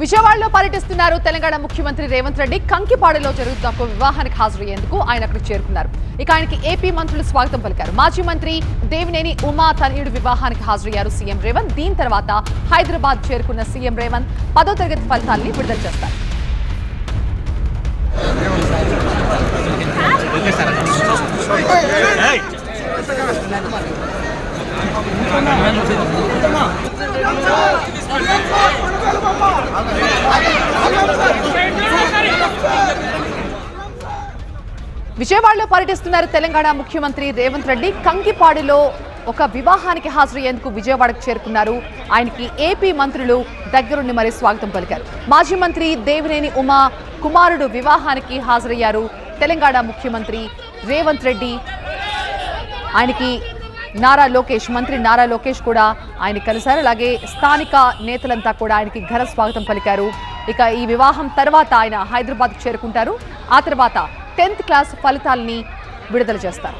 విజయవాడలో పర్యటిస్తున్నారు తెలంగాణ ముఖ్యమంత్రి రేవంత్ రెడ్డి. కంకిపాడులో జరుగుతున్న ఒక వివాహానికి హాజరయ్యేందుకు ఆయన అక్కడికి చేరుకున్నారు. ఇక ఆయనకి ఏపీ మంత్రులు స్వాగతం పలికారు. మాజీ మంత్రి దేవినేని ఉమా తనయుడు వివాహానికి హాజరయ్యారు సీఎం రేవంత్. దీని తర్వాత హైదరాబాద్ చేరుకున్న సీఎం రేవంత్ 10వ తరగతి ఫలితాల్ని విడుదల చేస్తారు. విజయవాడలో పర్యటిస్తున్నారు తెలంగాణ ముఖ్యమంత్రి రేవంత్ రెడ్డి. కంకిపాడులో ఒక వివాహానికి హాజరయ్యేందుకు విజయవాడకు చేరుకున్నారు. ఆయనకి ఏపీ మంత్రులు దగ్గరుండి మరీ స్వాగతం పలికారు. మాజీ మంత్రి దేవినేని ఉమా కుమారుడు వివాహానికి హాజరయ్యారు తెలంగాణ ముఖ్యమంత్రి రేవంత్ రెడ్డి. ఆయనకి మంత్రి నారా లోకేష్ కూడా ఆయన కలిశారు. అలాగే స్థానిక నేతలంతా కూడా ఆయనకి ఘన స్వాగతం పలికారు. ఇక ఈ వివాహం తర్వాత ఆయన హైదరాబాద్కు చేరుకుంటారు. ఆ తర్వాత 10th క్లాస్ ఫలితాలని విడుదల చేస్తారు.